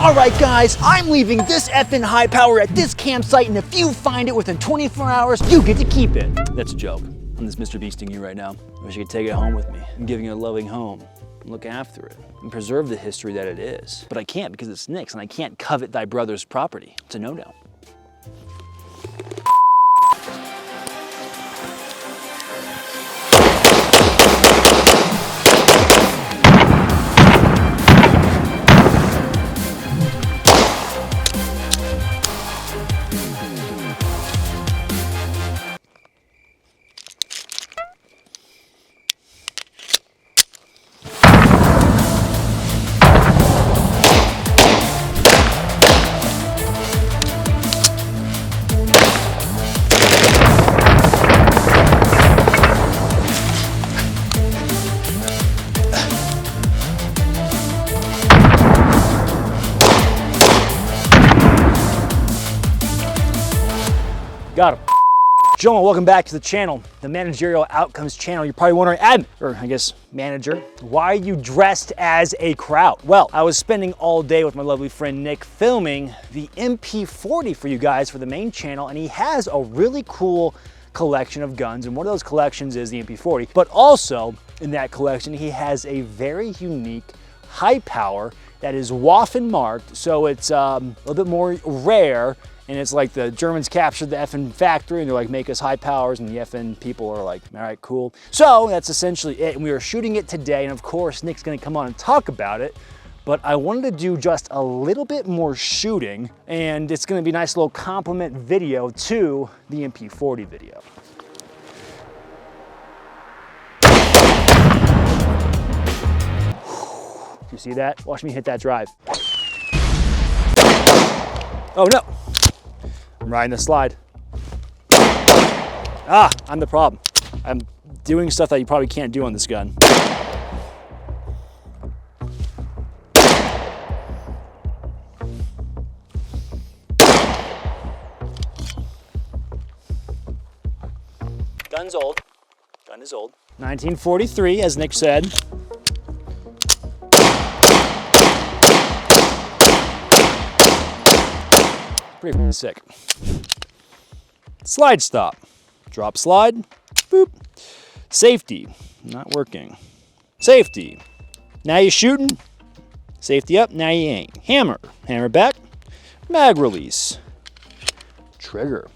All right, guys, I'm leaving this effing high power at this campsite, and if you find it within 24 hours, you get to keep it. That's a joke. I'm just Mr. Beasting you right now. I wish I could take it home with me. I'm giving it a loving home. Look after it and preserve the history that it is. But I can't because it's Nick's, and I can't covet thy brother's property. It's a no-no. Got him. Gentlemen, welcome back to the channel, the Managerial Outcomes channel. You're probably wondering, manager, why are you dressed as a kraut? Well, I was spending all day with my lovely friend Nick filming the MP40 for you guys for the main channel, and he has a really cool collection of guns, and one of those collections is the MP40, but also in that collection, he has a very unique high power that is Waffen marked, so it's a little bit more rare. And it's like the Germans captured the effing factory and they're like, make us high powers, and the effing people are like, all right, cool. So that's essentially it, and we are shooting it today, and of course Nick's gonna come on and talk about it, but I wanted to do just a little bit more shooting, and it's gonna be a nice little compliment video to the MP40 video. You see that? Watch me hit that drive. Oh no. I'm riding the slide. Ah, I'm the problem. I'm doing stuff that you probably can't do on this gun. Gun's old. Gun is old. 1943, as Nick said. Pretty sick. Slide stop. Drop slide. Boop. Safety. Not working. Safety. Now you're shooting. Safety up. Now you ain't. Hammer. Hammer back. Mag release. Trigger.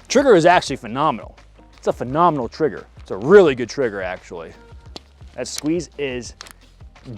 Trigger is actually phenomenal. It's a phenomenal trigger. It's a really good trigger, actually. That squeeze is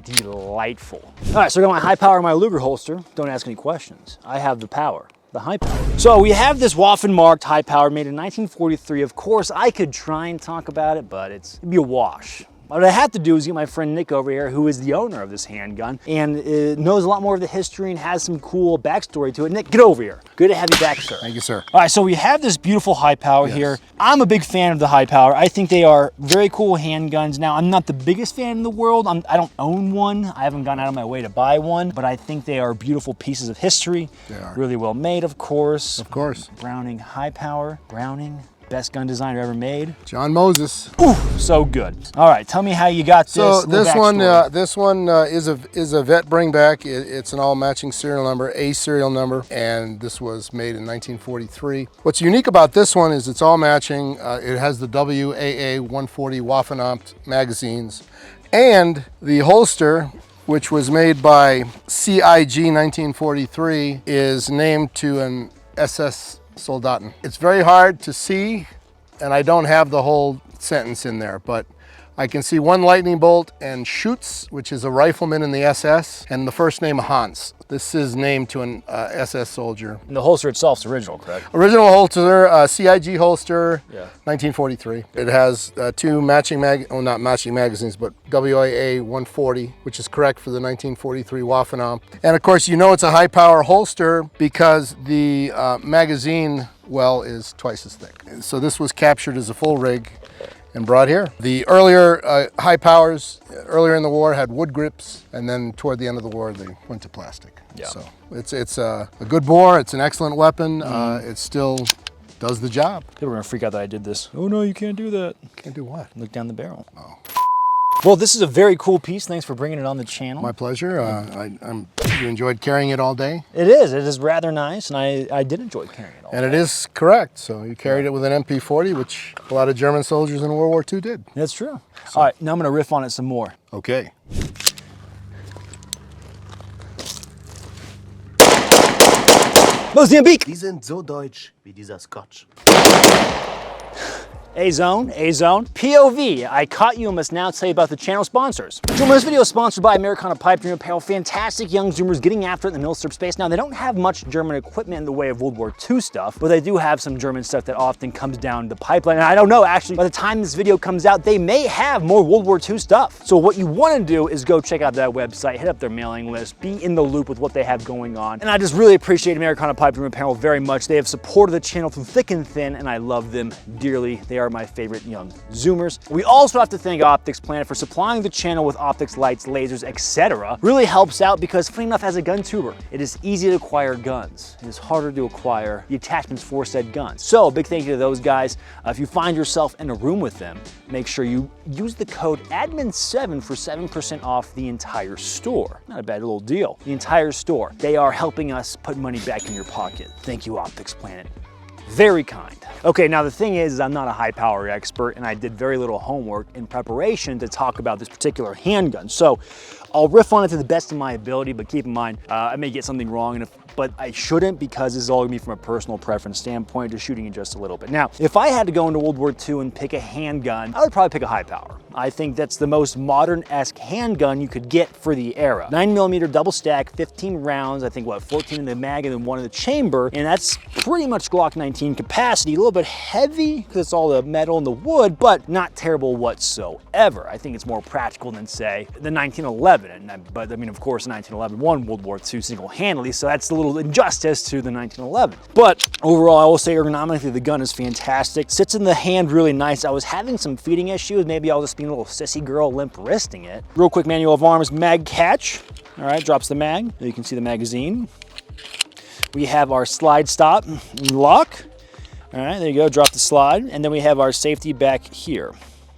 delightful. All right, so I got my high power in my Luger holster. Don't ask any questions. I have the power. The high power. So we have this Waffen marked high power made in 1943. Of course, I could try and talk about it, but it'd be a wash. What I had to do is get my friend Nick over here, who is the owner of this handgun and knows a lot more of the history and has some cool backstory to it. Nick, get over here. Good to have you back, sir. Thank you, sir. All right, so we have this beautiful high power here. I'm a big fan of the high power. I think they are very cool handguns. Now, I'm not the biggest fan in the world. I don't own one. I haven't gone out of my way to buy one, but I think they are beautiful pieces of history. They are. Really well made, of course. Of course. Browning Highpower. Browning. Best gun designer ever made. John Moses. Ooh, so good. All right, tell me how you got this. So this one is a vet bring back. It's an all matching serial number, A serial number, and this was made in 1943. What's unique about this one is it's all matching. It has the WAA 140 Waffen magazines, and the holster, which was made by CIG 1943, is named to an SS Soldaten. It's very hard to see, and I don't have the whole sentence in there, but I can see one lightning bolt and Schutz, which is a rifleman in the SS, and the first name Hans. This is named to an SS soldier. And the holster itself is original, correct? Original holster, CIG holster, 1943. It has two matching not matching magazines, but WAA 140, which is correct for the 1943 Waffen. And of course, you know it's a high power holster because the magazine well is twice as thick. So this was captured as a full rig and brought here. The earlier high powers, earlier in the war, had wood grips, and then toward the end of the war, they went to plastic. Yeah. So it's a good bore. It's an excellent weapon. It still does the job. People are gonna freak out that I did this. Oh no, you can't do that. Can't do what? Look down the barrel. Oh. Well, this is a very cool piece. Thanks for bringing it on the channel. My pleasure. I'm You enjoyed carrying it all day? It is rather nice, and I did enjoy carrying it all And day. it is correct. So you carried it with an MP40, which a lot of German soldiers in World War II did. That's true. All right, now I'm gonna riff on it some more. Okay. Mozambique! Die sind so deutsch wie dieser Scotch. A-Zone, A-Zone. POV, I caught you and must now tell you about the channel sponsors. This video is sponsored by Americana Pipe Dream Apparel. Fantastic young Zoomers getting after it in the military space. Now, they don't have much German equipment in the way of World War II stuff, but they do have some German stuff that often comes down the pipeline. And I don't know, actually, by the time this video comes out, they may have more World War II stuff. So what you want to do is go check out that website, hit up their mailing list, be in the loop with what they have going on. And I just really appreciate Americana Pipe Dream Apparel very much. They have supported the channel through thick and thin, and I love them dearly. They are my favorite young Zoomers. We also have to thank Optics Planet for supplying the channel with optics, lights, lasers, etc. Really helps out because, funny enough, as a gun tuber, it is easy to acquire guns. It is harder to acquire the attachments for said guns. So, a big thank you to those guys. If you find yourself in a room with them, make sure you use the code ADMIN7 for 7% off the entire store. Not a bad little deal. The entire store. They are helping us put money back in your pocket. Thank you, Optics Planet. Very kind. Okay, now the thing is I'm not a high power expert and I did very little homework in preparation to talk about this particular handgun. So I'll riff on it to the best of my ability, but keep in mind, I may get something wrong, but I shouldn't, because this is all gonna be from a personal preference standpoint, just shooting it just a little bit. Now, if I had to go into World War II and pick a handgun, I would probably pick a high power. I think that's the most modern-esque handgun you could get for the era. 9mm double stack, 15 rounds, I think, what, 14 in the mag and then 1 in the chamber, and that's pretty much Glock 19 capacity. A little bit heavy, because it's all the metal and the wood, but not terrible whatsoever. I think it's more practical than, say, the 1911, but I mean, of course, the 1911 won World War II single-handedly, so that's a little injustice to the 1911. But overall, I will say ergonomically, the gun is fantastic. Sits in the hand really nice. I was having some feeding issues. Maybe I was just being a little sissy girl limp wristing it. Real quick manual of arms, mag catch. All right, drops the mag. You can see the magazine. We have our slide stop lock. All right, there you go, drop the slide. And then we have our safety back here.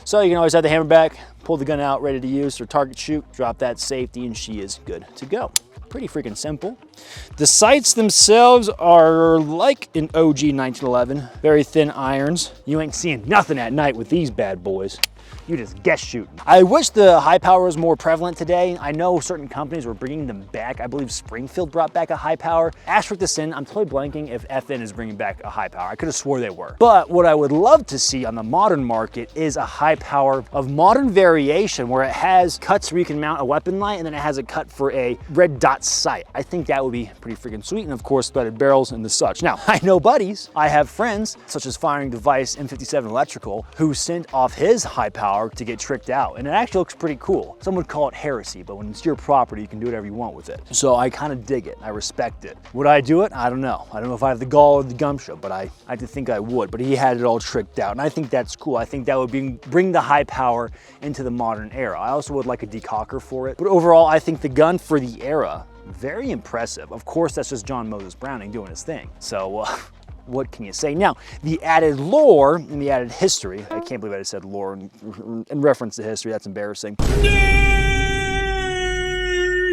So you can always have the hammer back, pull the gun out, ready to use or target shoot, drop that safety, and she is good to go. Pretty freaking simple. The sights themselves are like an OG 1911, very thin irons. You ain't seeing nothing at night with these bad boys. You just guess shooting. I wish the high power was more prevalent today. I know certain companies were bringing them back. I believe Springfield brought back a high power. Asterisk this in, I'm totally blanking if FN is bringing back a high power. I could have swore they were. But what I would love to see on the modern market is a high power of modern variation where it has cuts where you can mount a weapon light and then it has a cut for a red dot sight. I think that would be pretty freaking sweet, and of course threaded barrels and the such. Now, I know buddies, I have friends such as Firing Device M57 Electrical who sent off his high power to get tricked out, and it actually looks pretty cool. Some would call it heresy, but when it's your property, you can do whatever you want with it. So I kind of dig it. I respect it. Would I do it? I don't know. I don't know if I have the gall or the gumption, but I did think I would. But he had it all tricked out, and I think that's cool. I think that would bring the high power into the modern era. I also would like a decocker for it. But overall, I think the gun for the era, very impressive. Of course, that's just John Moses Browning doing his thing. So, what can you say? Now, the added lore and the added history, I can't believe I just said lore in reference to history, that's embarrassing.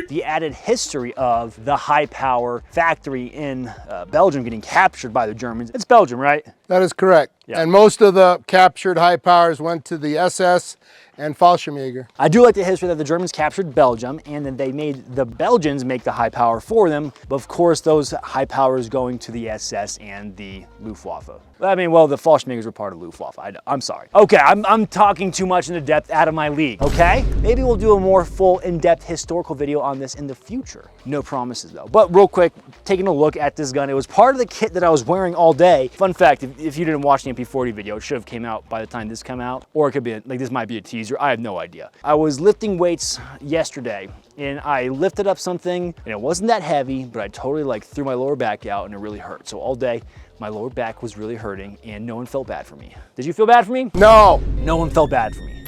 The added history of the high power factory in Belgium getting captured by the Germans. It's Belgium, right? That is correct. Yeah. And most of the captured high powers went to the SS and Fallschirmjäger. I do like the history that the Germans captured Belgium and then they made the Belgians make the high power for them. But of course, those high powers going to the SS and the Luftwaffe. I mean, well, the Fallschirmjägers were part of Luftwaffe. I'm sorry. Okay, I'm talking too much into depth out of my league, okay? Maybe we'll do a more full in-depth historical video on this in the future. No promises though. But real quick, taking a look at this gun, it was part of the kit that I was wearing all day. Fun fact, if you didn't watch the MP40 video, it should have came out by the time this came out, or it could be, like this might be a teaser, I have no idea. I was lifting weights yesterday and I lifted up something and it wasn't that heavy, but I totally like threw my lower back out and it really hurt. So all day, my lower back was really hurting and no one felt bad for me. Did you feel bad for me? No. No one felt bad for me.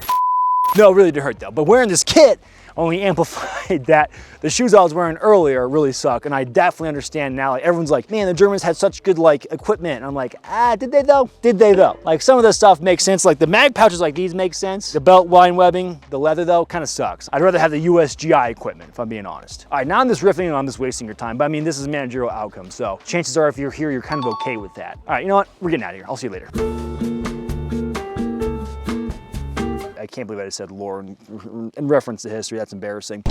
No, it really did hurt though. But wearing this kit only amplified that the shoes I was wearing earlier really suck. And I definitely understand now. Like everyone's like, man, the Germans had such good like equipment. And I'm like, did they though? Did they though? Like some of the stuff makes sense. Like the mag pouches like these make sense. The belt line webbing, the leather though, kind of sucks. I'd rather have the USGI equipment if I'm being honest. All right, now I'm just riffing and I'm just wasting your time. But I mean, this is managerial outcome. So chances are if you're here, you're kind of okay with that. All right, you know what? We're getting out of here. I'll see you later. I can't believe I just said lore in reference to history. That's embarrassing.